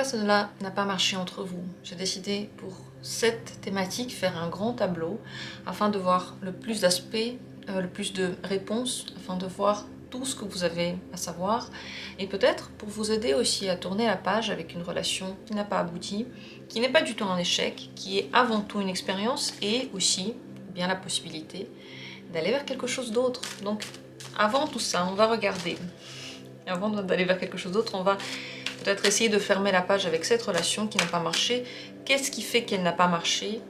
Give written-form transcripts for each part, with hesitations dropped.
pourquoi cela n'a pas marché entre vous. J'ai décidé pour cette thématique faire un grand tableau afin de voir le plus d'aspects, le plus de réponses, afin de voir tout ce que vous avez à savoir et peut-être pour vous aider aussi à tourner la page avec une relation qui n'a pas abouti, qui n'est pas du tout un échec, qui est avant tout une expérience et aussi bien la possibilité d'aller vers quelque chose d'autre. Donc avant tout ça, on va regarder. Avant d'aller vers quelque chose d'autre, on va peut-être essayer de fermer la page avec cette relation qui n'a pas marché. Qu'est-ce qui fait qu'elle n'a pas marché?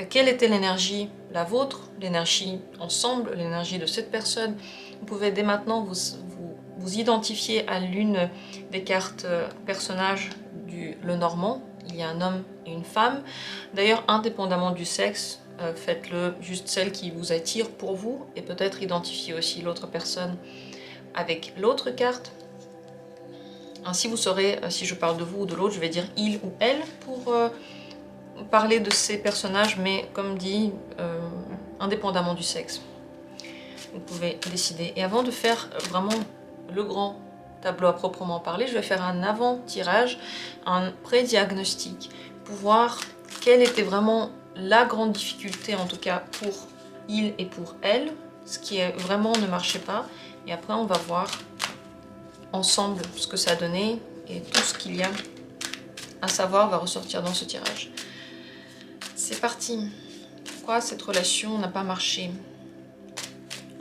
Quelle était l'énergie, la vôtre, l'énergie ensemble, l'énergie de cette personne? Vous pouvez dès maintenant vous identifier à l'une des cartes personnages du Lenormand. Il y a un homme et une femme. D'ailleurs, indépendamment du sexe, faites-le juste celle qui vous attire pour vous et peut-être identifier aussi l'autre personne avec l'autre carte. Ainsi vous saurez si je parle de vous ou de l'autre, je vais dire il ou elle pour parler de ces personnages, mais comme dit, indépendamment du sexe. Vous pouvez décider. Et avant de faire vraiment le grand tableau à proprement parler, je vais faire un avant-tirage, un pré-diagnostic, pour voir quelle était vraiment la grande difficulté, en tout cas pour il et pour elle, ce qui vraiment ne marchait pas. Et après, on va voir ensemble ce que ça a donné et tout ce qu'il y a à savoir va ressortir dans ce tirage. C'est parti. Pourquoi cette relation n'a pas marché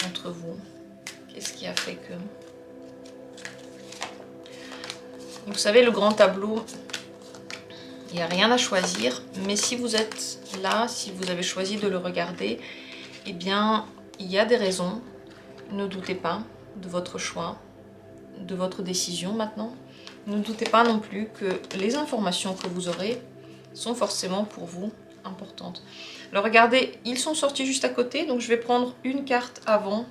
entre vous? Qu'est-ce qui a fait que... Vous savez, le grand tableau, il n'y a rien à choisir, mais si vous êtes là, si vous avez choisi de le regarder, eh bien, il y a des raisons. Ne doutez pas de votre choix, de votre décision maintenant. Ne doutez pas non plus que les informations que vous aurez sont forcément pour vous importantes. Alors regardez, ils sont sortis juste à côté, donc je vais prendre une carte avant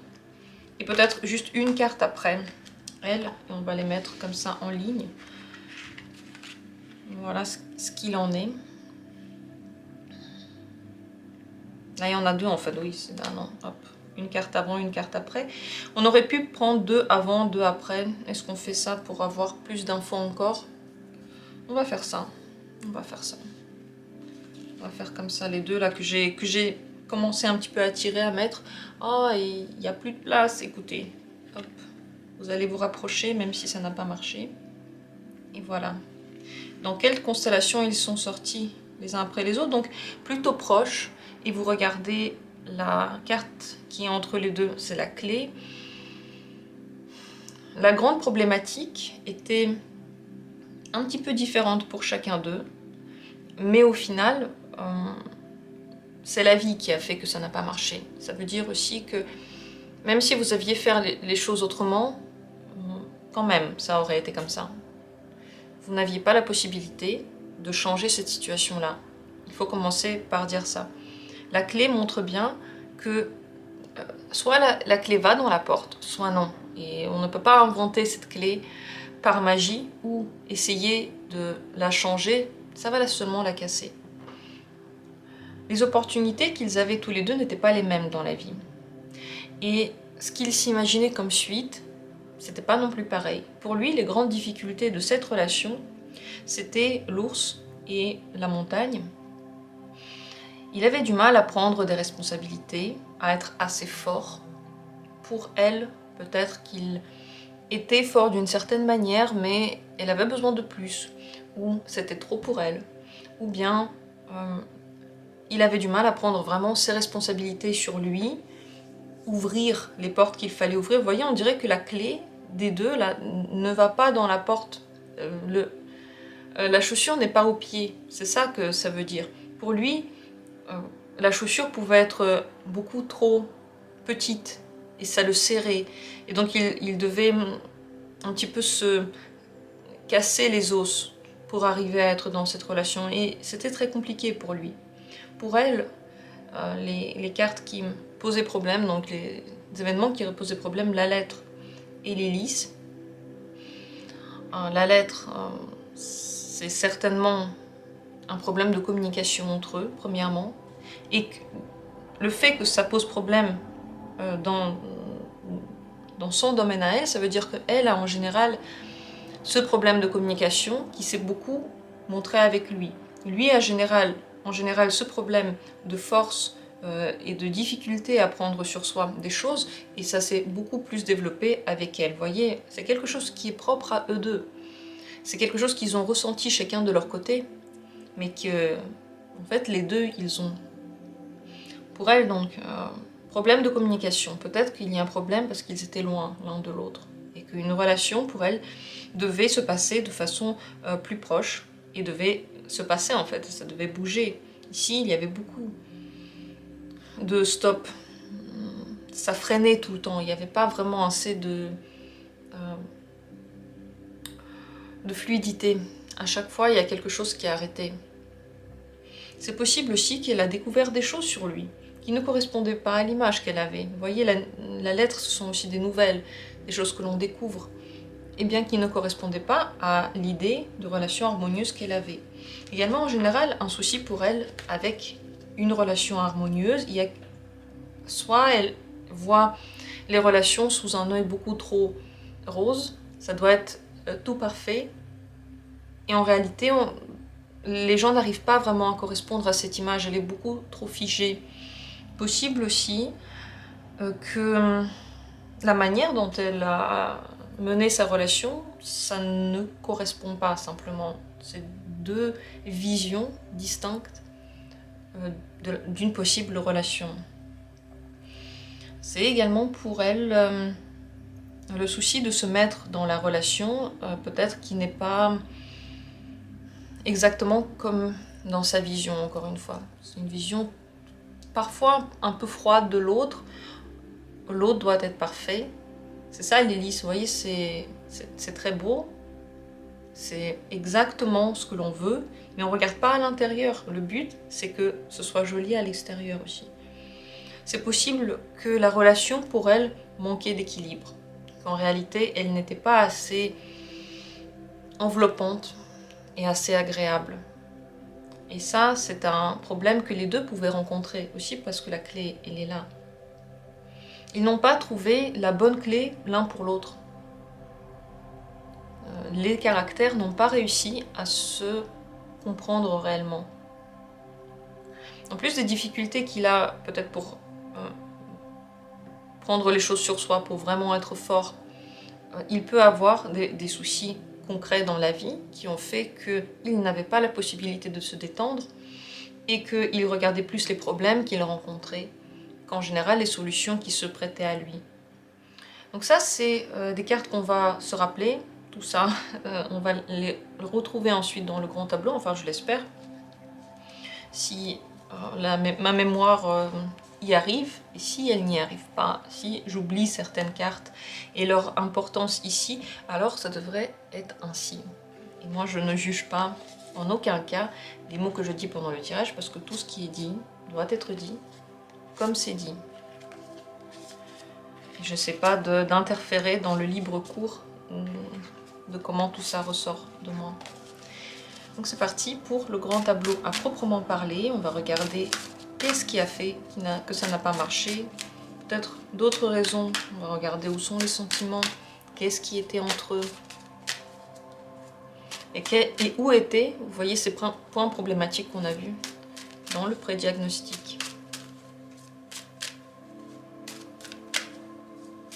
et peut-être juste une carte après elle, et on va les mettre comme ça en ligne. Voilà ce qu'il en est. Là, il y en a deux en fait, oui, c'est un an. Hop. Une carte avant, une carte après. On aurait pu prendre deux avant, deux après. Est-ce qu'on fait ça pour avoir plus d'infos encore? On va faire ça. On va faire ça. On va faire comme ça les deux là que j'ai commencé un petit peu à tirer, à mettre. Oh, il n'y a plus de place, écoutez. Hop. Vous allez vous rapprocher même si ça n'a pas marché. Et voilà. Dans quelle constellation ils sont sortis les uns après les autres? Donc plutôt proches. Et vous regardez la carte qui est entre les deux, c'est la clé. La grande problématique était un petit peu différente pour chacun d'eux. Mais au final, c'est la vie qui a fait que ça n'a pas marché. Ça veut dire aussi que même si vous aviez fait les choses autrement, quand même, ça aurait été comme ça. Vous n'aviez pas la possibilité de changer cette situation-là. Il faut commencer par dire ça. La clé montre bien que soit la clé va dans la porte, soit non. Et on ne peut pas inventer cette clé par magie ou essayer de la changer, ça va seulement la casser. Les opportunités qu'ils avaient tous les deux n'étaient pas les mêmes dans la vie. Et ce qu'ils s'imaginaient comme suite, c'était pas non plus pareil. Pour lui, les grandes difficultés de cette relation, c'était l'ours et la montagne. Il avait du mal à prendre des responsabilités, à être assez fort. Pour elle, peut-être qu'il était fort d'une certaine manière, mais elle avait besoin de plus, ou c'était trop pour elle, ou bien il avait du mal à prendre vraiment ses responsabilités sur lui, ouvrir les portes qu'il fallait ouvrir. Vous voyez, on dirait que la clé des deux là, ne va pas dans la porte. La chaussure n'est pas au pied, c'est ça que ça veut dire. Pour lui, la chaussure pouvait être beaucoup trop petite et ça le serrait. Et donc il devait un petit peu se casser les os pour arriver à être dans cette relation. Et c'était très compliqué pour lui. Pour elle, les cartes qui me posaient problème, donc les événements qui posaient problème, la lettre et l'hélice. La lettre, c'est certainement un problème de communication entre eux, premièrement. Et le fait que ça pose problème dans son domaine à elle, ça veut dire qu'elle a en général ce problème de communication qui s'est beaucoup montré avec lui. Lui, en général, ce problème de force et de difficulté à prendre sur soi des choses, et ça s'est beaucoup plus développé avec elle. Vous voyez, c'est quelque chose qui est propre à eux deux. C'est quelque chose qu'ils ont ressenti chacun de leur côté, mais que, en fait, les deux, ils ont. Pour elle, donc, problème de communication. Peut-être qu'il y a un problème parce qu'ils étaient loin l'un de l'autre, et qu'une relation, pour elle, devait se passer de façon plus proche, et devait se passer, en fait, ça devait bouger. Ici, il y avait beaucoup de stop. Ça freinait tout le temps, il n'y avait pas vraiment assez de fluidité. À chaque fois, il y a quelque chose qui a arrêté. C'est possible aussi qu'elle a découvert des choses sur lui qui ne correspondaient pas à l'image qu'elle avait. Vous voyez, la lettre, ce sont aussi des nouvelles, des choses que l'on découvre, et bien qui ne correspondaient pas à l'idée de relation harmonieuse qu'elle avait. Également, en général, un souci pour elle avec une relation harmonieuse, il y a soit elle voit les relations sous un œil beaucoup trop rose, ça doit être tout parfait, et en réalité, les gens n'arrivent pas vraiment à correspondre à cette image, elle est beaucoup trop figée. Possible aussi que la manière dont elle a mené sa relation, ça ne correspond pas simplement. C'est deux visions distinctes d'une possible relation. C'est également pour elle le souci de se mettre dans la relation, peut-être qui n'est pas exactement comme dans sa vision, encore une fois. C'est une vision parfois un peu froide de l'autre. L'autre doit être parfait. C'est ça l'hélice, vous voyez, c'est très beau. C'est exactement ce que l'on veut, mais on ne regarde pas à l'intérieur. Le but, c'est que ce soit joli à l'extérieur aussi. C'est possible que la relation, pour elle, manquait d'équilibre. Qu'en réalité, elle n'était pas assez enveloppante et assez agréable. Et ça, c'est un problème que les deux pouvaient rencontrer aussi, parce que la clé, elle est là. Ils n'ont pas trouvé la bonne clé l'un pour l'autre. Les caractères n'ont pas réussi à se comprendre réellement. En plus des difficultés qu'il a peut-être pour prendre les choses sur soi, pour vraiment être fort, il peut avoir des soucis concrets dans la vie qui ont fait qu'il n'avait pas la possibilité de se détendre et qu'il regardait plus les problèmes qu'il rencontrait qu'en général les solutions qui se prêtaient à lui. Donc ça, c'est des cartes qu'on va se rappeler, tout ça, on va les retrouver ensuite dans le grand tableau, enfin je l'espère, si ma mémoire y arrive, et si elle n'y arrive pas, si j'oublie certaines cartes et leur importance ici, alors ça devrait être ainsi. Et moi je ne juge pas en aucun cas les mots que je dis pendant le tirage, parce que tout ce qui est dit doit être dit comme c'est dit. Je ne sais pas d'interférer dans le libre cours de comment tout ça ressort de moi. Donc c'est parti pour le grand tableau à proprement parler. On va regarder qu'est-ce qui a fait que ça n'a pas marché. Peut-être d'autres raisons. On va regarder où sont les sentiments. Qu'est-ce qui était entre eux. Et où étaient, vous voyez, ces points problématiques qu'on a vus dans le pré-diagnostic.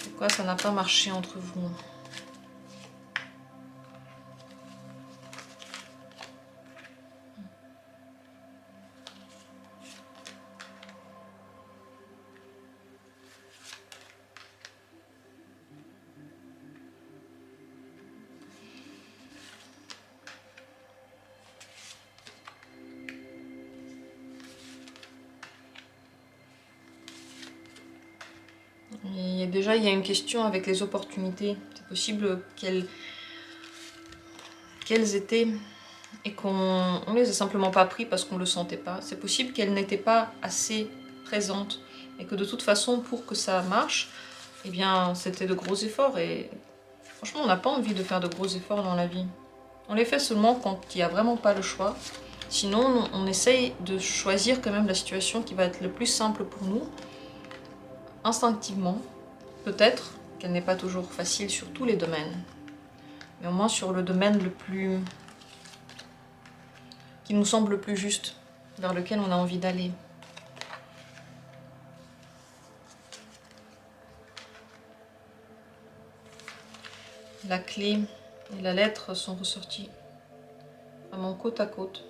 Pourquoi ça n'a pas marché entre vous? Déjà, il y a une question avec les opportunités. C'est possible qu'elles étaient et qu'on ne les a simplement pas pris parce qu'on ne le sentait pas. C'est possible qu'elles n'étaient pas assez présentes et que de toute façon, pour que ça marche, eh bien, c'était de gros efforts. Et franchement, on n'a pas envie de faire de gros efforts dans la vie. On les fait seulement quand il n'y a vraiment pas le choix. Sinon, on essaye de choisir quand même la situation qui va être le plus simple pour nous, instinctivement. Peut-être qu'elle n'est pas toujours facile sur tous les domaines. mais au moins sur le domaine le plus... qui nous semble le plus juste, vers lequel on a envie d'aller. La clé et la lettre sont ressortis vraiment côte à côte.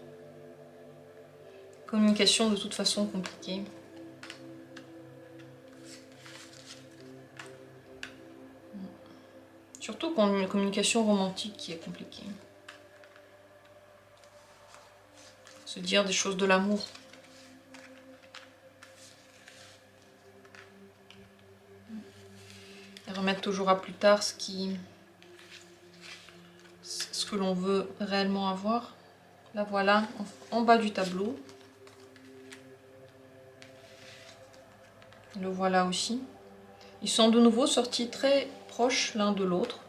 Communication de toute façon compliquée. Surtout quand une communication romantique qui est compliquée. Se dire des choses de l'amour. Et remettre toujours à plus tard ce que l'on veut réellement avoir. Là voilà, en bas du tableau. Le voilà aussi. Ils sont de nouveau sortis très proches l'un de l'autre.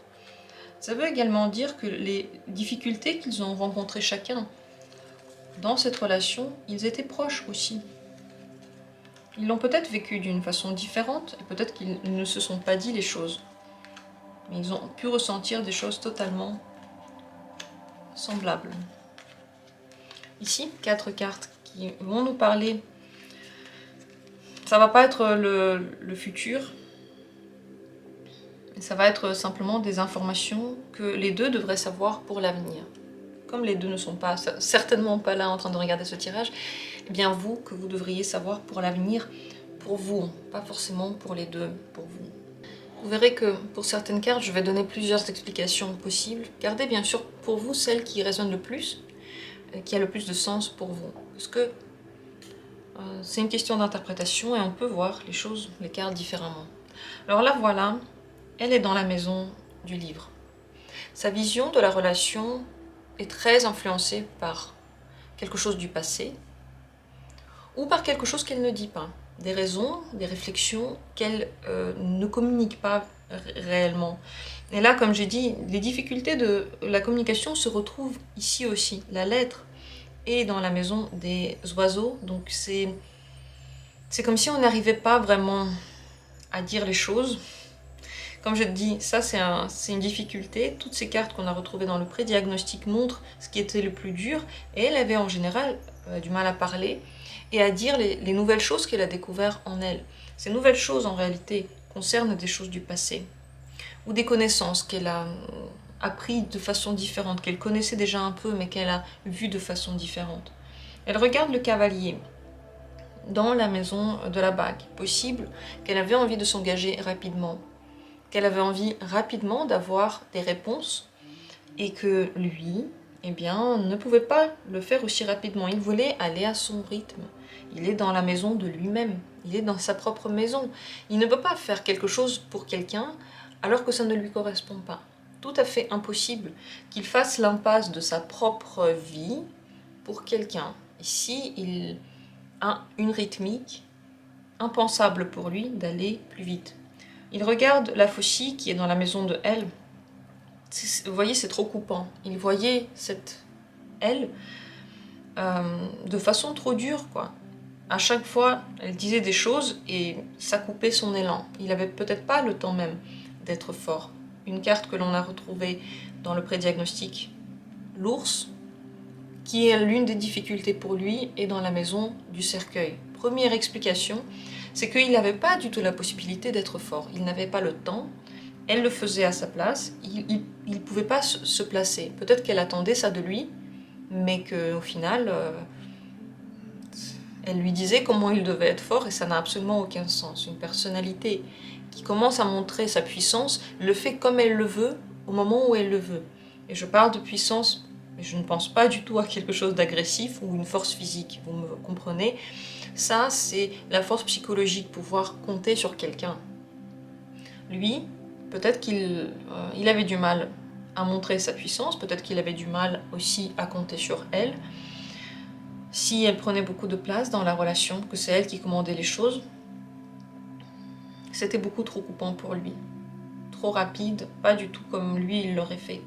Ça veut également dire que les difficultés qu'ils ont rencontrées chacun dans cette relation, ils étaient proches aussi. Ils l'ont peut-être vécu d'une façon différente, et peut-être qu'ils ne se sont pas dit les choses. Mais ils ont pu ressentir des choses totalement semblables. Ici, 4 cartes qui vont nous parler. Ça va pas être le futur, ça va être simplement des informations que les deux devraient savoir pour l'avenir. Comme les deux ne sont pas certainement pas là en train de regarder ce tirage, eh bien vous, que vous devriez savoir pour l'avenir, pour vous, pas forcément pour les deux, pour vous. Vous verrez que pour certaines cartes, je vais donner plusieurs explications possibles. Gardez bien sûr pour vous celle qui résonne le plus, qui a le plus de sens pour vous. Parce que c'est une question d'interprétation et on peut voir les choses, les cartes différemment. Alors là, voilà, elle est dans la maison du livre. Sa vision de la relation est très influencée par quelque chose du passé ou par quelque chose qu'elle ne dit pas. Des raisons, des réflexions qu'elle ne communique pas réellement. Et là, comme j'ai dit, les difficultés de la communication se retrouvent ici aussi. La lettre est dans la maison des oiseaux, donc c'est comme si on n'arrivait pas vraiment à dire les choses. Comme je te dis, ça c'est une difficulté. Toutes ces cartes qu'on a retrouvées dans le pré-diagnostic montrent ce qui était le plus dur, et elle avait en général du mal à parler et à dire les nouvelles choses qu'elle a découvertes en elle. Ces nouvelles choses en réalité concernent des choses du passé, ou des connaissances qu'elle a appris de façon différente, qu'elle connaissait déjà un peu mais qu'elle a vues de façon différente. Elle regarde le cavalier dans la maison de la bague. Possible qu'elle avait envie de s'engager rapidement, qu'elle avait envie rapidement d'avoir des réponses et que lui, eh bien, ne pouvait pas le faire aussi rapidement. Il voulait aller à son rythme. Il est dans la maison de lui-même. Il est dans sa propre maison. Il ne peut pas faire quelque chose pour quelqu'un alors que ça ne lui correspond pas. Tout à fait impossible qu'il fasse l'impasse de sa propre vie pour quelqu'un. Ici, il a une rythmique impensable pour lui d'aller plus vite. Il regarde la faucille qui est dans la maison de elle. Vous voyez, c'est trop coupant. Il voyait cette elle de façon trop dure, quoi. À chaque fois, elle disait des choses et ça coupait son élan. Il n'avait peut-être pas le temps même d'être fort. Une carte que l'on a retrouvée dans le pré-diagnostic, l'ours, qui est l'une des difficultés pour lui, est dans la maison du cercueil. Première explication, c'est qu'il n'avait pas du tout la possibilité d'être fort. Il n'avait pas le temps. Elle le faisait à sa place. Il ne pouvait pas se placer. Peut-être qu'elle attendait ça de lui, mais qu'au final, elle lui disait comment il devait être fort et ça n'a absolument aucun sens. Une personnalité qui commence à montrer sa puissance le fait comme elle le veut, au moment où elle le veut. Et je parle de puissance, mais je ne pense pas du tout à quelque chose d'agressif ou une force physique, vous me comprenez? Ça, c'est la force psychologique, pouvoir compter sur quelqu'un. Lui, peut-être qu'il avait du mal à montrer sa puissance, peut-être qu'il avait du mal aussi à compter sur elle. Si elle prenait beaucoup de place dans la relation, que c'est elle qui commandait les choses, c'était beaucoup trop coupant pour lui. Trop rapide, pas du tout comme lui il l'aurait fait.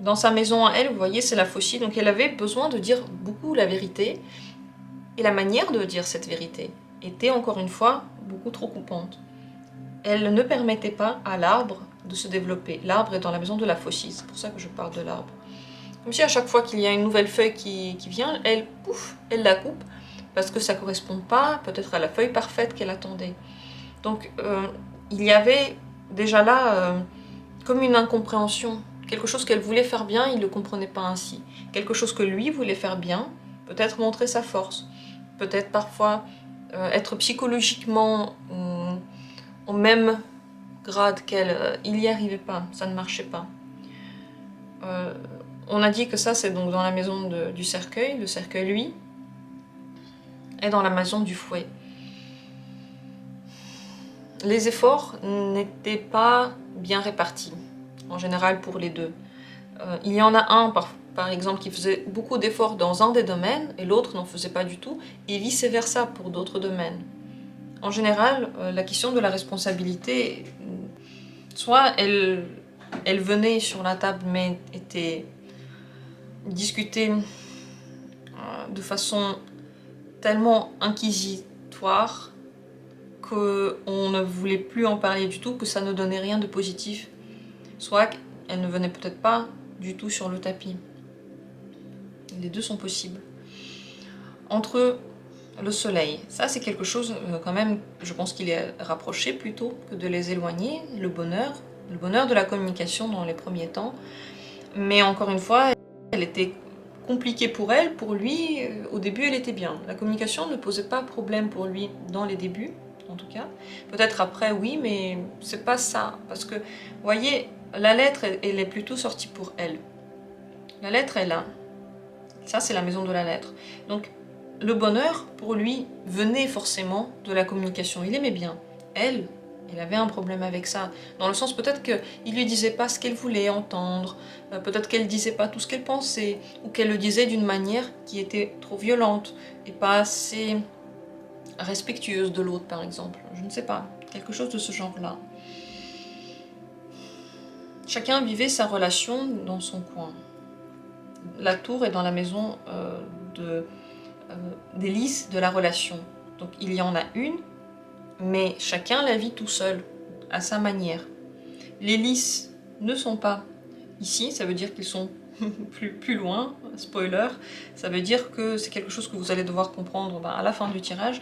Dans sa maison à elle, vous voyez, c'est la faucille, donc elle avait besoin de dire beaucoup la vérité, et la manière de dire cette vérité était encore une fois beaucoup trop coupante. elle ne permettait pas à l'arbre de se développer. L'arbre est dans la maison de la faucille, c'est pour ça que je parle de l'arbre. Comme si à chaque fois qu'il y a une nouvelle feuille qui vient, elle, pouf, elle la coupe, parce que ça ne correspond pas peut-être à la feuille parfaite qu'elle attendait. Donc il y avait déjà là comme une incompréhension. Quelque chose qu'elle voulait faire bien, il ne le comprenait pas ainsi. Quelque chose que lui voulait faire bien, peut-être montrer sa force, peut-être parfois être psychologiquement au même grade qu'elle, il n'y arrivait pas, ça ne marchait pas. On a dit que ça c'est donc dans la maison du cercueil. Le cercueil, lui, est dans la maison du fouet. Les efforts n'étaient pas bien répartis, en général pour les deux. Il y en a un, par exemple, qui faisait beaucoup d'efforts dans un des domaines, et l'autre n'en faisait pas du tout, et vice-versa pour d'autres domaines. En général, la question de la responsabilité, soit elle venait sur la table, mais était discutée de façon tellement inquisitoire qu'on ne voulait plus en parler du tout, que ça ne donnait rien de positif. Soit elle ne venait peut-être pas du tout sur le tapis. Les deux sont possibles. Entre le soleil, ça c'est quelque chose quand même, je pense qu'il est rapproché plutôt que de les éloigner. Le bonheur de la communication dans les premiers temps. Mais encore une fois, elle était compliquée pour elle, pour lui, au début elle était bien. La communication ne posait pas problème pour lui dans les débuts, en tout cas. Peut-être après, oui, mais c'est pas ça. Parce que, vous voyez, la lettre, elle est plutôt sortie pour elle. La lettre est là. Ça, c'est la maison de la lettre. Donc, le bonheur, pour lui, venait forcément de la communication. Il aimait bien. Elle, il avait un problème avec ça. Dans le sens, peut-être qu'il lui disait pas ce qu'elle voulait entendre, peut-être qu'elle disait pas tout ce qu'elle pensait, ou qu'elle le disait d'une manière qui était trop violente, et pas assez respectueuse de l'autre, par exemple. Je ne sais pas. Quelque chose de ce genre-là. Chacun vivait sa relation dans son coin. La tour est dans la maison des lys de la relation. Donc il y en a une, mais chacun la vit tout seul, à sa manière. Les lys ne sont pas ici, ça veut dire qu'ils sont plus loin, spoiler, ça veut dire que c'est quelque chose que vous allez devoir comprendre à la fin du tirage.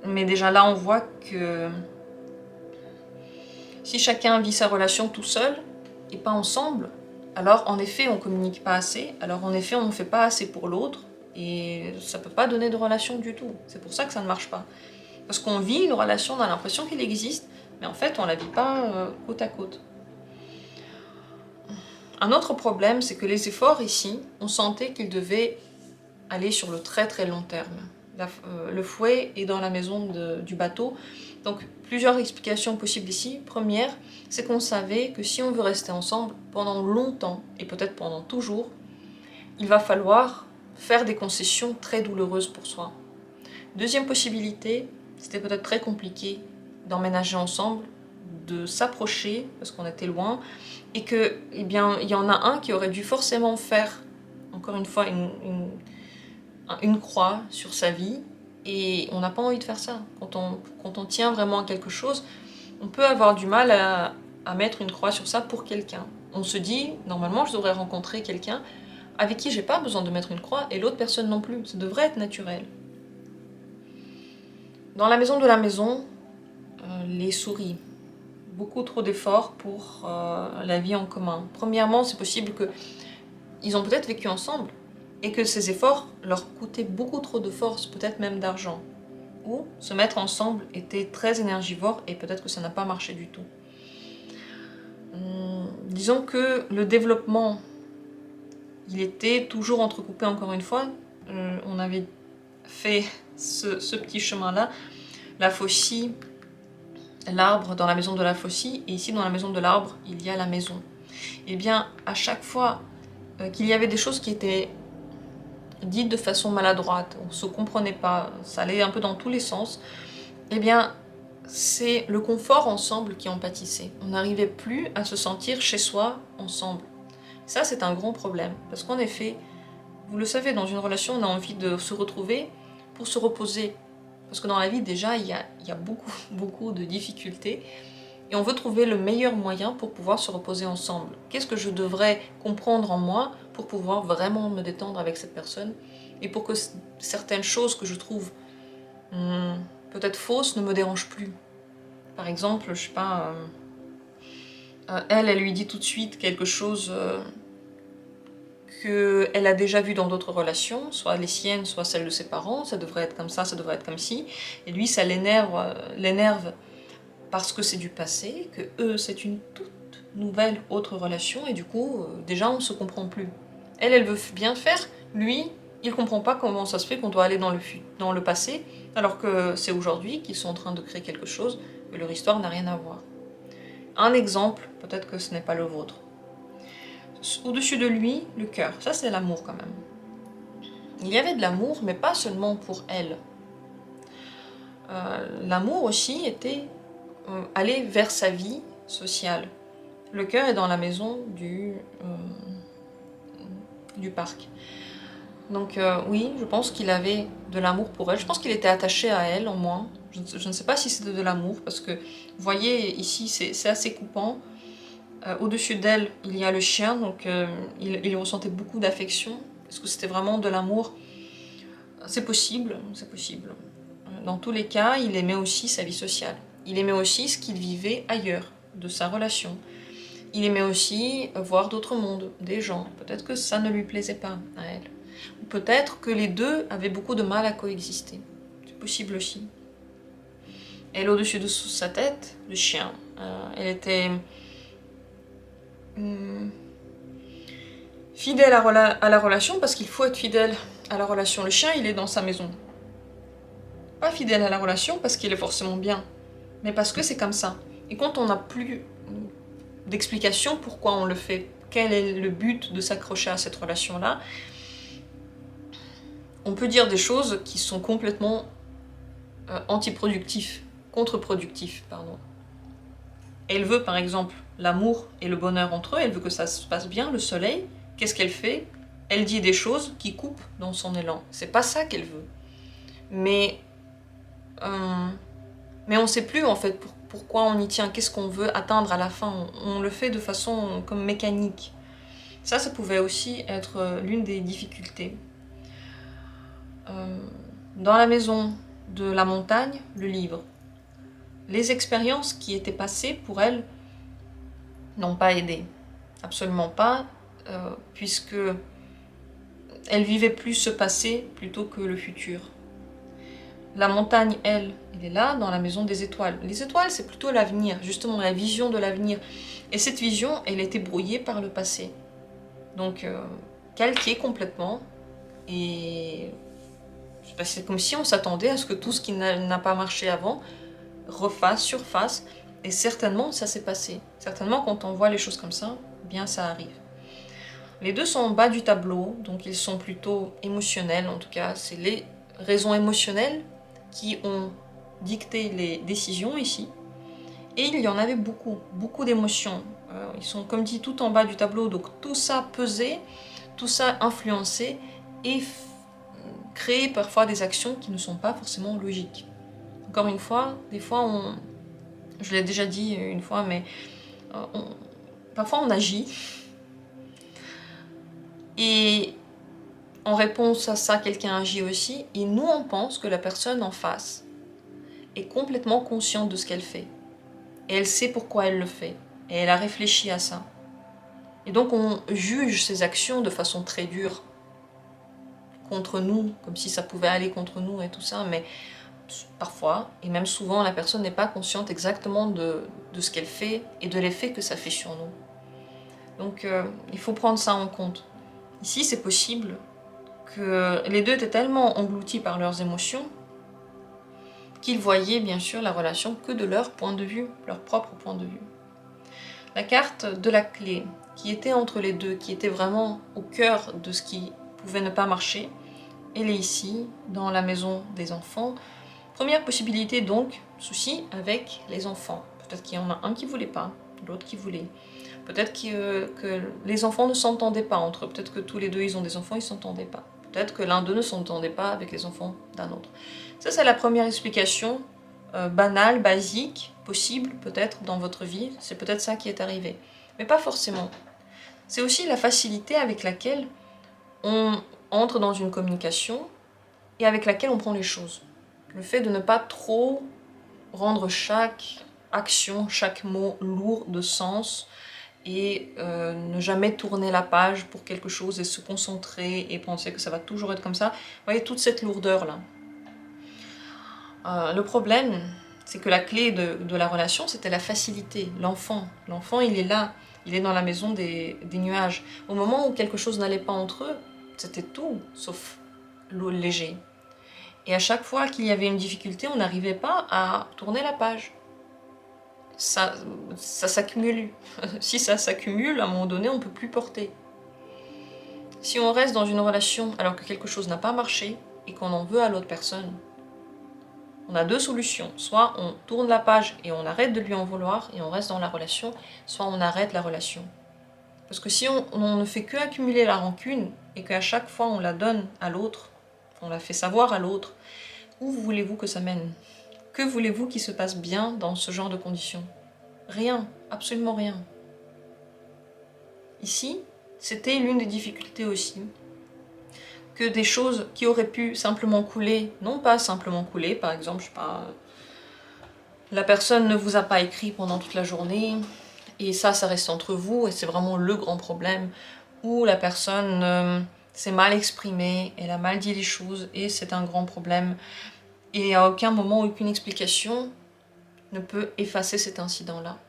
Mais déjà là on voit que si chacun vit sa relation tout seul et pas ensemble, alors en effet on communique pas assez, alors en effet on ne fait pas assez pour l'autre, et ça peut pas donner de relation du tout. C'est pour ça que ça ne marche pas. Parce qu'on vit une relation, on a l'impression qu'elle existe, mais en fait on la vit pas côte à côte. Un autre problème, c'est que les efforts ici, on sentait qu'ils devaient aller sur le très très long terme. Le fouet est dans la maison du bateau, donc plusieurs explications possibles ici. Première, c'est qu'on savait que si on veut rester ensemble pendant longtemps, et peut-être pendant toujours, il va falloir faire des concessions très douloureuses pour soi. Deuxième possibilité, c'était peut-être très compliqué d'emménager ensemble, de s'approcher, parce qu'on était loin, et que, eh bien, il y en a un qui aurait dû forcément faire, encore une fois, une croix sur sa vie, et on n'a pas envie de faire ça. Quand on tient vraiment à quelque chose, on peut avoir du mal à mettre une croix sur ça pour quelqu'un. On se dit, normalement, je devrais rencontrer quelqu'un avec qui j'ai pas besoin de mettre une croix, et l'autre personne non plus. Ça devrait être naturel. Dans la maison de la maison, les souris. Beaucoup trop d'efforts pour la vie en commun. Premièrement, c'est possible qu'ils ont peut-être vécu ensemble, et que ces efforts leur coûtaient beaucoup trop de force, peut-être même d'argent. Ou se mettre ensemble était très énergivore, et peut-être que ça n'a pas marché du tout. Disons que le développement, il était toujours entrecoupé, encore une fois. On avait fait ce petit chemin-là. La faucille, l'arbre dans la maison de la faucille, et ici dans la maison de l'arbre, il y a la maison. Et bien, à chaque fois qu'il y avait des choses qui étaient dites de façon maladroite, on ne se comprenait pas, ça allait un peu dans tous les sens, et bien, c'est le confort ensemble qui en pâtissait. On n'arrivait plus à se sentir chez soi ensemble. Ça, c'est un grand problème, parce qu'en effet, vous le savez, dans une relation, on a envie de se retrouver pour se reposer. Parce que dans la vie, déjà, il y a beaucoup, beaucoup de difficultés. Et on veut trouver le meilleur moyen pour pouvoir se reposer ensemble. Qu'est-ce que je devrais comprendre en moi pour pouvoir vraiment me détendre avec cette personne et pour que certaines choses que je trouve peut-être fausses ne me dérangent plus. Par exemple, je sais pas, elle lui dit tout de suite quelque chose qu'elle a déjà vu dans d'autres relations, soit les siennes, soit celles de ses parents, ça devrait être comme ça devrait être comme ci, et lui ça l'énerve parce que c'est du passé, que eux c'est une toute nouvelle autre relation, et du coup déjà on se comprend plus. Elle veut bien faire, lui il comprend pas comment ça se fait qu'on doit aller dans le passé, alors que c'est aujourd'hui qu'ils sont en train de créer quelque chose, que leur histoire n'a rien à voir. Un exemple, peut-être que ce n'est pas le vôtre. Au-dessus de lui, le cœur, ça c'est l'amour quand même. Il y avait de l'amour, mais pas seulement pour elle. L'amour aussi était aller vers sa vie sociale. Le cœur est dans la maison du parc. Donc oui, je pense qu'il avait de l'amour pour elle. Je pense qu'il était attaché à elle, en moins. Je ne sais pas si c'était de l'amour, parce que, vous voyez, ici, c'est assez coupant. Au-dessus d'elle, il y a le chien, donc il ressentait beaucoup d'affection. Est-ce que c'était vraiment de l'amour? C'est possible, c'est possible. Dans tous les cas, il aimait aussi sa vie sociale. Il aimait aussi ce qu'il vivait ailleurs, de sa relation. Il aimait aussi voir d'autres mondes, des gens. Peut-être que ça ne lui plaisait pas à elle. Ou peut-être que les deux avaient beaucoup de mal à coexister. C'est possible aussi. Elle, au-dessus de sa tête, le chien. Elle était fidèle à la relation, parce qu'il faut être fidèle à la relation. Le chien, il est dans sa maison. Pas fidèle à la relation parce qu'il est forcément bien, mais parce que c'est comme ça. Et quand on n'a plus d'explication pourquoi on le fait, quel est le but de s'accrocher à cette relation-là, on peut dire des choses qui sont complètement antiproductifs, contre-productifs, pardon. Elle veut par exemple l'amour et le bonheur entre eux, elle veut que ça se passe bien, le soleil. Qu'est-ce qu'elle fait? Elle dit des choses qui coupent dans son élan. C'est pas ça qu'elle veut. Mais on ne sait plus en fait pourquoi on y tient, qu'est-ce qu'on veut atteindre à la fin. On le fait de façon comme mécanique. Ça pouvait aussi être l'une des difficultés. Dans la maison de la montagne, le livre. Les expériences qui étaient passées pour elle n'ont pas aidé. Absolument pas, puisque elle vivait plus ce passé plutôt que le futur. La montagne, elle est là, dans la maison des étoiles. Les étoiles, c'est plutôt l'avenir, justement la vision de l'avenir. Et cette vision, elle était brouillée par le passé. Donc, calquée complètement. Et c'est comme si on s'attendait à ce que tout ce qui n'a pas marché avant refasse, surface. Et certainement, ça s'est passé. Certainement, quand on voit les choses comme ça, bien ça arrive. Les deux sont en bas du tableau, donc ils sont plutôt émotionnels. En tout cas, c'est les raisons émotionnelles qui ont dicté les décisions ici. Et il y en avait beaucoup, beaucoup d'émotions. Ils sont, comme dit, tout en bas du tableau, donc tout ça pesait, tout ça influencé et créé parfois des actions qui ne sont pas forcément logiques. Encore une fois, des fois, je l'ai déjà dit une fois, mais parfois on agit et en réponse à ça, quelqu'un agit aussi, et nous on pense que la personne en face est complètement consciente de ce qu'elle fait. Et elle sait pourquoi elle le fait. Et elle a réfléchi à ça. Et donc on juge ses actions de façon très dure contre nous, comme si ça pouvait aller contre nous et tout ça, mais parfois, et même souvent, la personne n'est pas consciente exactement de ce qu'elle fait et de l'effet que ça fait sur nous. Donc il faut prendre ça en compte. Ici, c'est possible que les deux étaient tellement engloutis par leurs émotions qu'ils voyaient bien sûr la relation que de leur point de vue, leur propre point de vue. La carte de la clé, qui était entre les deux, qui était vraiment au cœur de ce qui pouvait ne pas marcher, elle est ici, dans la maison des enfants. Première possibilité donc, souci avec les enfants. Peut-être qu'il y en a un qui voulait pas, l'autre qui voulait. Peut-être que les enfants ne s'entendaient pas entre eux. Peut-être que tous les deux ils ont des enfants, ils ne s'entendaient pas. Peut-être que l'un d'eux ne s'entendait pas avec les enfants d'un autre. Ça, c'est la première explication banale, basique, possible peut-être dans votre vie. C'est peut-être ça qui est arrivé. Mais pas forcément. C'est aussi la facilité avec laquelle on entre dans une communication et avec laquelle on prend les choses. Le fait de ne pas trop rendre chaque action, chaque mot lourd de sens et ne jamais tourner la page pour quelque chose et se concentrer et penser que ça va toujours être comme ça. Vous voyez toute cette lourdeur-là. Le problème, c'est que la clé de la relation, c'était la facilité, l'enfant. L'enfant, il est là, il est dans la maison des nuages. Au moment où quelque chose n'allait pas entre eux, c'était tout, sauf l'eau léger. Et à chaque fois qu'il y avait une difficulté, on n'arrivait pas à tourner la page. Ça s'accumule. Si ça s'accumule, à un moment donné, on ne peut plus porter. Si on reste dans une relation alors que quelque chose n'a pas marché et qu'on en veut à l'autre personne, on a deux solutions. Soit on tourne la page et on arrête de lui en vouloir et on reste dans la relation, soit on arrête la relation. Parce que si on ne fait que accumuler la rancune et qu'à chaque fois on la donne à l'autre, on la fait savoir à l'autre, où voulez-vous que ça mène? Que voulez-vous qu'il se passe bien dans ce genre de conditions? Rien, absolument rien. Ici, c'était l'une des difficultés aussi, que des choses qui auraient pu simplement couler, non pas simplement couler, par exemple, je sais pas, la personne ne vous a pas écrit pendant toute la journée, et ça reste entre vous, et c'est vraiment le grand problème, ou la personne s'est mal exprimée, elle a mal dit les choses, et c'est un grand problème, et à aucun moment, aucune explication ne peut effacer cet incident-là.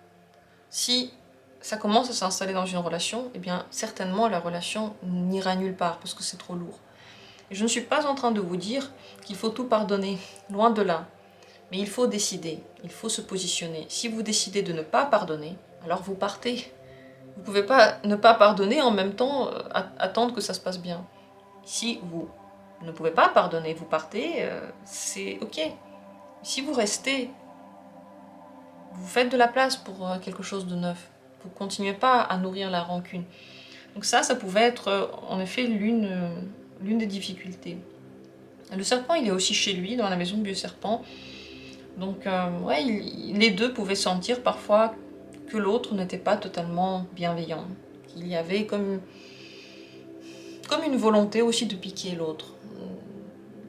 Si ça commence à s'installer dans une relation, eh bien certainement la relation n'ira nulle part, parce que c'est trop lourd. Et je ne suis pas en train de vous dire qu'il faut tout pardonner, loin de là. Mais il faut décider, il faut se positionner. Si vous décidez de ne pas pardonner, alors vous partez. Vous ne pouvez pas ne pas pardonner et en même temps attendre que ça se passe bien. Si vous ne pouvez pas pardonner, vous partez, c'est ok. Si vous restez, vous faites de la place pour quelque chose de neuf. Vous ne continuez pas à nourrir la rancune. Donc ça pouvait être en effet l'une des difficultés. Le serpent, il est aussi chez lui, dans la maison du serpent. Donc, ouais, les deux pouvaient sentir parfois que l'autre n'était pas totalement bienveillant. Qu'il y avait comme une volonté aussi de piquer l'autre.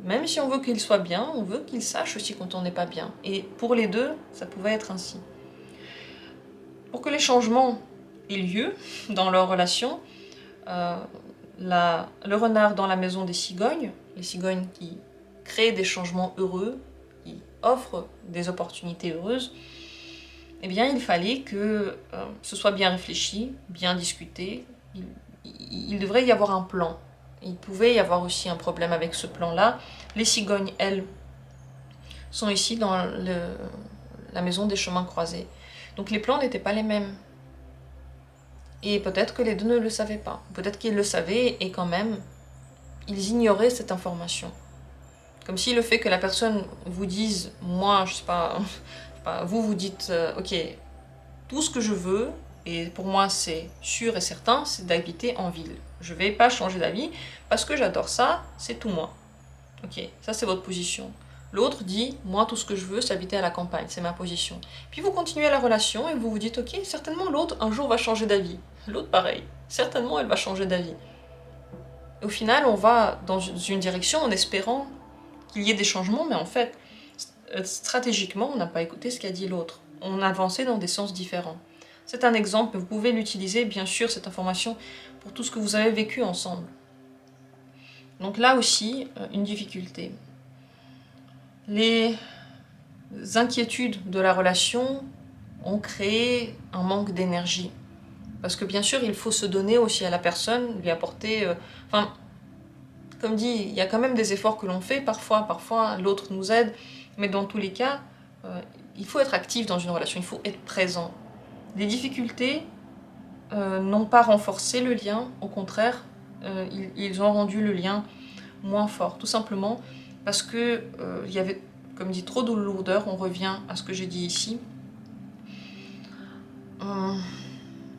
Même si on veut qu'il soit bien, on veut qu'il sache aussi quand on n'est pas bien. Et pour les deux, ça pouvait être ainsi. Pour que les changements aient lieu dans leur relation, le renard dans la maison des cigognes, les cigognes qui créent des changements heureux, qui offrent des opportunités heureuses, eh bien il fallait que ce soit bien réfléchi, bien discuté. Il devrait y avoir un plan. Il pouvait y avoir aussi un problème avec ce plan-là. Les cigognes, elles, sont ici dans la maison des chemins croisés. Donc les plans n'étaient pas les mêmes. Et peut-être que les deux ne le savaient pas. Peut-être qu'ils le savaient et quand même, ils ignoraient cette information. Comme si le fait que la personne vous dise, moi, je sais pas, vous dites, ok, tout ce que je veux, et pour moi c'est sûr et certain, c'est d'habiter en ville. Je vais pas changer d'avis, parce que j'adore ça, c'est tout moi. Ok, ça c'est votre position. L'autre dit, moi tout ce que je veux, c'est habiter à la campagne, c'est ma position. Puis vous continuez la relation et vous vous dites, ok, certainement l'autre un jour va changer d'avis. L'autre pareil, certainement elle va changer d'avis. Au final, on va dans une direction en espérant qu'il y ait des changements, mais en fait, stratégiquement, on n'a pas écouté ce qu'a dit l'autre. On avançait dans des sens différents. C'est un exemple, vous pouvez l'utiliser, bien sûr, cette information, pour tout ce que vous avez vécu ensemble. Donc là aussi, une difficulté. Les inquiétudes de la relation ont créé un manque d'énergie. Parce que bien sûr, il faut se donner aussi à la personne, lui apporter... Enfin, comme dit, il y a quand même des efforts que l'on fait, parfois l'autre nous aide, mais dans tous les cas, il faut être actif dans une relation, il faut être présent. Les difficultés n'ont pas renforcé le lien, au contraire, ils ont rendu le lien moins fort, tout simplement parce que il y avait, comme dit, trop de lourdeur. On revient à ce que j'ai dit ici.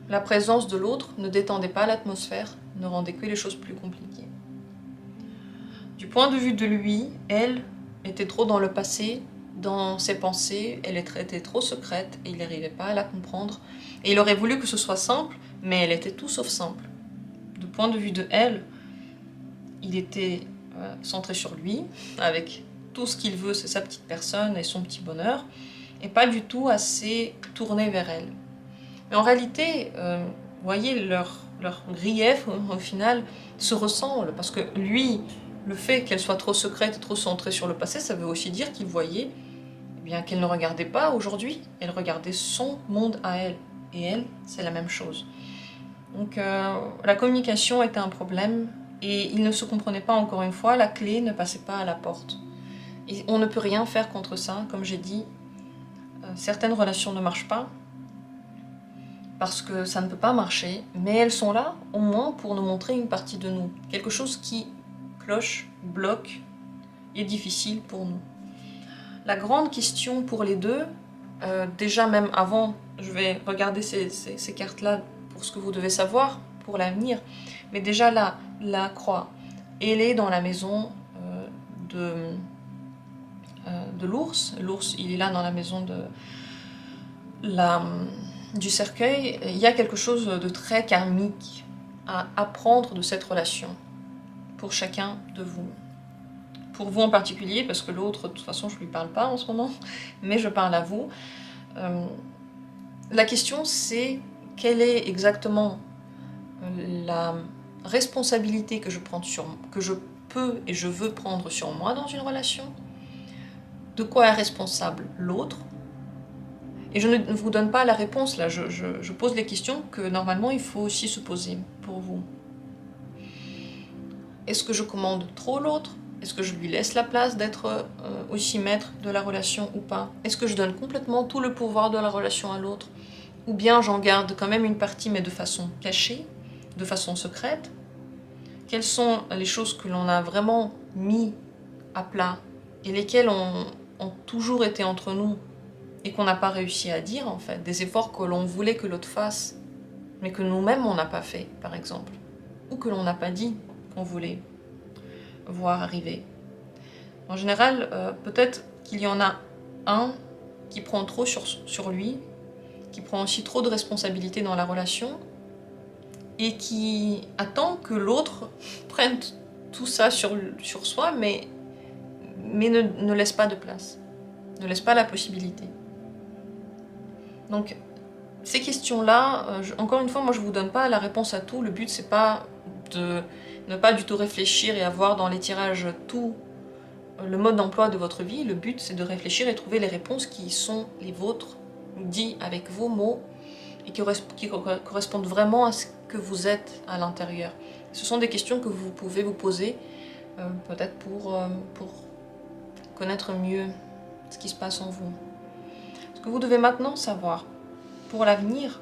La présence de l'autre ne détendait pas l'atmosphère, ne rendait que les choses plus compliquées. Du point de vue de lui, elle était trop dans le passé, dans ses pensées, elle était trop secrète et il n'arrivait pas à la comprendre. Et il aurait voulu que ce soit simple, mais elle était tout sauf simple. Du point de vue de elle, il était centré sur lui, avec tout ce qu'il veut, c'est sa petite personne et son petit bonheur, et pas du tout assez tourné vers elle. Mais en réalité, vous voyez, leur grief, au final, se ressemble, parce que lui, le fait qu'elle soit trop secrète et trop centrée sur le passé, ça veut aussi dire qu'il voyait eh bien, qu'elle ne regardait pas aujourd'hui, elle regardait son monde à elle. Et elle, c'est la même chose. Donc la communication était un problème, et ils ne se comprenaient pas encore une fois, la clé ne passait pas à la porte. Et on ne peut rien faire contre ça, comme j'ai dit, certaines relations ne marchent pas, parce que ça ne peut pas marcher, mais elles sont là, au moins, pour nous montrer une partie de nous. Quelque chose qui cloche, bloque, est difficile pour nous. La grande question pour les deux, déjà même avant, je vais regarder ces cartes-là pour ce que vous devez savoir pour l'avenir, mais déjà là, la croix, elle est dans la maison de l'ours. L'ours, il est là dans la maison du cercueil. Il y a quelque chose de très karmique à apprendre de cette relation pour chacun de vous. Pour vous en particulier, parce que l'autre, de toute façon, je ne lui parle pas en ce moment, mais je parle à vous. La question, c'est quelle est exactement la responsabilité que je peux et je veux prendre sur moi dans une relation? De quoi est responsable l'autre? Et je ne vous donne pas la réponse là, je pose les questions que normalement il faut aussi se poser pour vous. Est-ce que je commande trop l'autre? Est-ce que je lui laisse la place d'être aussi maître de la relation ou pas? Est-ce que je donne complètement tout le pouvoir de la relation à l'autre? Ou bien j'en garde quand même une partie, mais de façon cachée, de façon secrète? Quelles sont les choses que l'on a vraiment mis à plat et lesquelles ont toujours été entre nous et qu'on n'a pas réussi à dire en fait? Des efforts que l'on voulait que l'autre fasse, mais que nous-mêmes on n'a pas fait, par exemple. Ou que l'on n'a pas dit qu'on voulait voir arriver. En général, peut-être qu'il y en a un qui prend trop sur lui, qui prend aussi trop de responsabilités dans la relation, et qui attend que l'autre prenne tout ça sur soi, mais ne laisse pas de place, ne laisse pas la possibilité. Donc, ces questions-là, encore une fois, moi je ne vous donne pas la réponse à tout. Le but, c'est pas de ne pas du tout réfléchir et avoir dans les tirages tout le mode d'emploi de votre vie. Le but, c'est de réfléchir et trouver les réponses qui sont les vôtres, dites avec vos mots, et qui correspondent vraiment à ce que vous êtes à l'intérieur. Ce sont des questions que vous pouvez vous poser, peut-être pour connaître mieux ce qui se passe en vous. Ce que vous devez maintenant savoir pour l'avenir,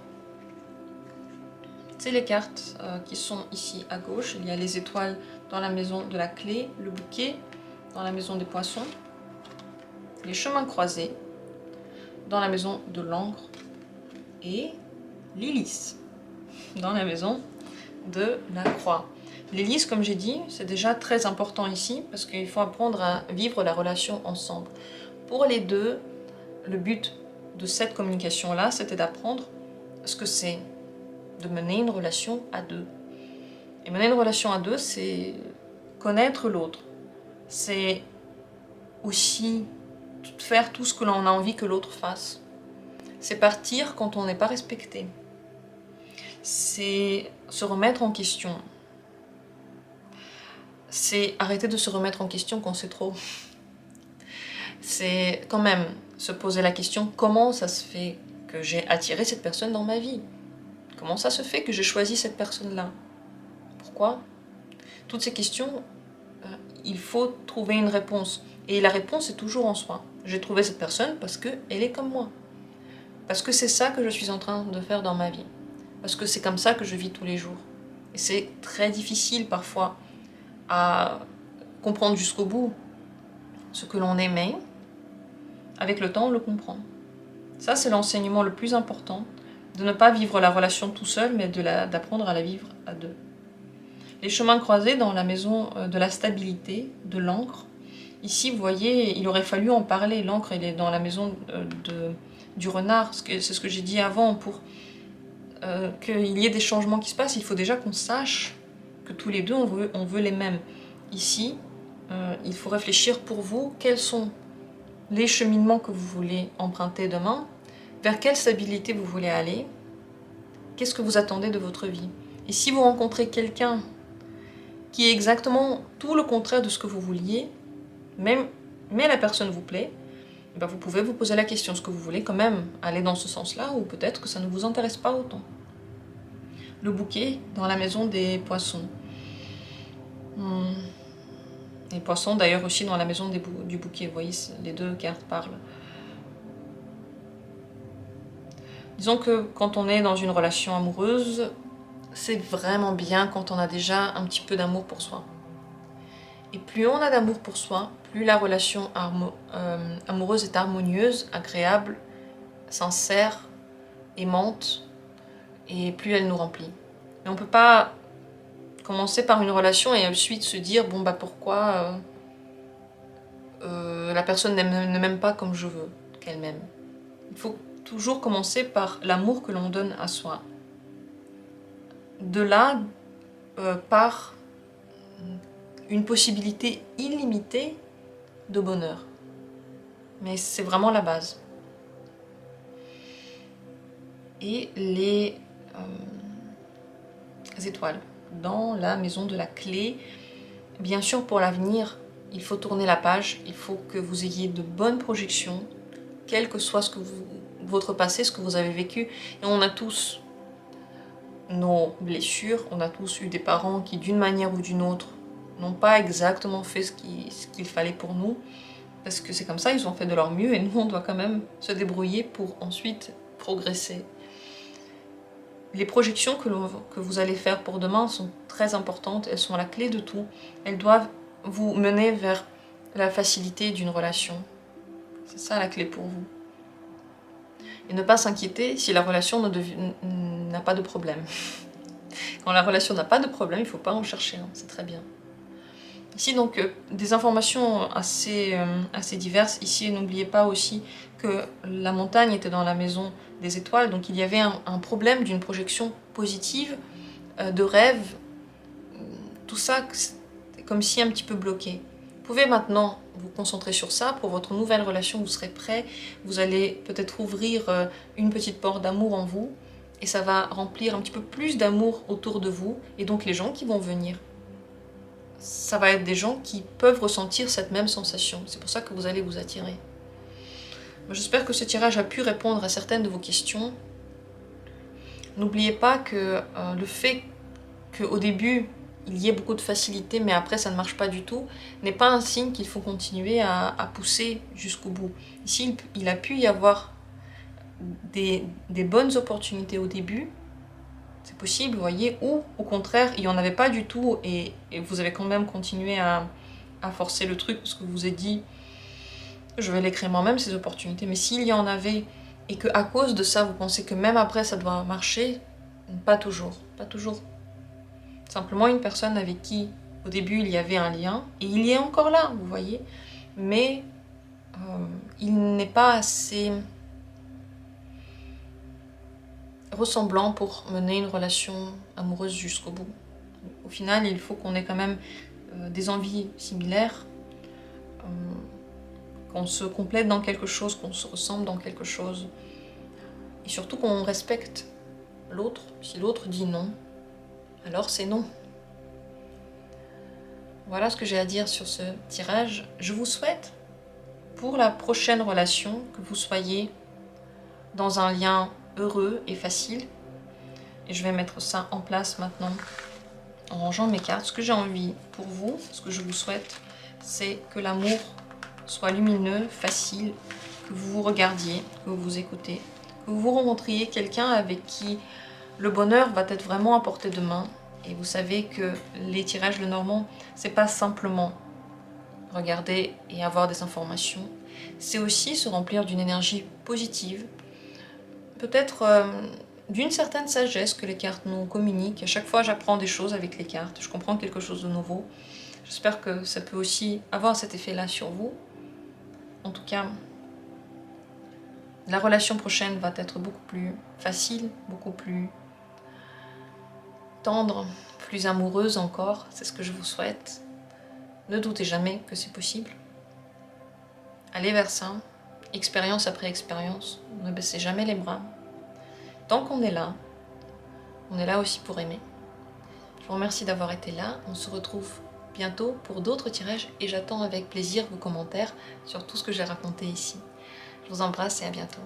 c'est les cartes qui sont ici à gauche. Il y a les étoiles dans la maison de la clé, le bouquet dans la maison des poissons, les chemins croisés dans la maison de l'encre et l'hélice dans la maison de la croix. L'hélice, comme j'ai dit, c'est déjà très important ici parce qu'il faut apprendre à vivre la relation ensemble. Pour les deux, le but de cette communication-là, c'était d'apprendre ce que c'est de mener une relation à deux. Et mener une relation à deux, c'est connaître l'autre. C'est aussi faire tout ce que l'on a envie que l'autre fasse. C'est partir quand on n'est pas respecté. C'est se remettre en question. C'est arrêter de se remettre en question quand c'est trop. C'est quand même se poser la question, comment ça se fait que j'ai attiré cette personne dans ma vie? Comment ça se fait que j'ai choisi cette personne-là? Pourquoi? Toutes ces questions, il faut trouver une réponse. Et la réponse est toujours en soi. J'ai trouvé cette personne parce qu'elle est comme moi. Parce que c'est ça que je suis en train de faire dans ma vie. Parce que c'est comme ça que je vis tous les jours. Et c'est très difficile parfois à comprendre jusqu'au bout ce que l'on aimait. Avec le temps, on le comprend. Ça, c'est l'enseignement le plus important, de ne pas vivre la relation tout seul, mais d'apprendre à la vivre à deux. Les chemins croisés dans la maison de la stabilité, de l'encre, Ici, vous voyez, il aurait fallu en parler. L'encre, elle est dans la maison du renard. C'est ce que j'ai dit avant. Pour qu'il y ait des changements qui se passent, il faut déjà qu'on sache que tous les deux, on veut les mêmes. Ici, il faut réfléchir pour vous, quels sont les cheminements que vous voulez emprunter demain, vers quelle stabilité vous voulez aller, qu'est-ce que vous attendez de votre vie. Et si vous rencontrez quelqu'un qui est exactement tout le contraire de ce que vous vouliez, mais la personne vous plaît, ben vous pouvez vous poser la question, est-ce que vous voulez quand même aller dans ce sens-là, ou peut-être que ça ne vous intéresse pas autant. Le bouquet dans la maison des poissons. Les poissons d'ailleurs aussi dans la maison du bouquet, vous voyez, les deux cartes parlent. Disons que quand on est dans une relation amoureuse, c'est vraiment bien quand on a déjà un petit peu d'amour pour soi. Et plus on a d'amour pour soi, plus la relation amoureuse est harmonieuse, agréable, sincère, aimante, et plus elle nous remplit. Mais on ne peut pas commencer par une relation et ensuite se dire, bon bah pourquoi la personne ne m'aime pas comme je veux qu'elle m'aime. Il faut toujours commencer par l'amour que l'on donne à soi. De là, par une possibilité illimitée de bonheur. Mais c'est vraiment la base. Et les étoiles dans la maison de la clé. Bien sûr, pour l'avenir, il faut tourner la page, il faut que vous ayez de bonnes projections, quel que soit votre passé, ce que vous avez vécu. Et on a tous nos blessures, on a tous eu des parents qui, d'une manière ou d'une autre, n'ont pas exactement fait ce qu'il fallait pour nous, parce que c'est comme ça, ils ont fait de leur mieux, et nous, on doit quand même se débrouiller pour ensuite progresser. Les projections que vous allez faire pour demain sont très importantes, elles sont la clé de tout. Elles doivent vous mener vers la facilité d'une relation. C'est ça la clé pour vous. Et ne pas s'inquiéter si la relation n'a pas de problème. Quand la relation n'a pas de problème, il ne faut pas en chercher, hein, c'est très bien. Ici donc des informations assez diverses. Ici n'oubliez pas aussi que la montagne était dans la maison des étoiles, donc il y avait un problème d'une projection positive, de rêve, tout ça c'est comme si un petit peu bloqué. Vous pouvez maintenant vous concentrer sur ça. Pour votre nouvelle relation, vous serez prêt, vous allez peut-être ouvrir une petite porte d'amour en vous, et ça va remplir un petit peu plus d'amour autour de vous, et donc les gens qui vont venir, ça va être des gens qui peuvent ressentir cette même sensation. C'est pour ça que vous allez vous attirer. J'espère que ce tirage a pu répondre à certaines de vos questions. N'oubliez pas que le fait qu'au début, il y ait beaucoup de facilité, mais après ça ne marche pas du tout, n'est pas un signe qu'il faut continuer à pousser jusqu'au bout. Ici, il a pu y avoir des bonnes opportunités au début, c'est possible, vous voyez, ou au contraire, il n'y en avait pas du tout, et vous avez quand même continué à forcer le truc, parce que vous vous êtes dit, je vais les créer moi-même, ces opportunités. Mais s'il y en avait, et qu'à cause de ça, vous pensez que même après, ça doit marcher, pas toujours, pas toujours. Simplement une personne avec qui, au début, il y avait un lien, et il y est encore là, vous voyez, mais il n'est pas assez ressemblant pour mener une relation amoureuse jusqu'au bout. Au final, il faut qu'on ait quand même des envies similaires, qu'on se complète dans quelque chose, qu'on se ressemble dans quelque chose, et surtout qu'on respecte l'autre. Si l'autre dit non, alors c'est non. Voilà ce que j'ai à dire sur ce tirage. Je vous souhaite, pour la prochaine relation, que vous soyez dans un lien heureux et facile. Et je vais mettre ça en place maintenant, en rangeant mes cartes. Ce que j'ai envie pour vous, ce que je vous souhaite, c'est que l'amour soit lumineux, facile, que vous vous regardiez, que vous vous écoutez, que vous rencontriez quelqu'un avec qui le bonheur va être vraiment à portée de main. Et vous savez que les tirages Lenormand, c'est pas simplement regarder et avoir des informations, c'est aussi se remplir d'une énergie positive, peut-être d'une certaine sagesse que les cartes nous communiquent. À chaque fois, j'apprends des choses avec les cartes, je comprends quelque chose de nouveau. J'espère que ça peut aussi avoir cet effet-là sur vous. En tout cas, la relation prochaine va être beaucoup plus facile, beaucoup plus tendre, plus amoureuse encore. C'est ce que je vous souhaite. Ne doutez jamais que c'est possible. Allez vers ça, expérience après expérience. Ne baissez jamais les bras. Tant qu'on est là aussi pour aimer. Je vous remercie d'avoir été là. On se retrouve bientôt pour d'autres tirages et j'attends avec plaisir vos commentaires sur tout ce que j'ai raconté ici. Je vous embrasse et à bientôt.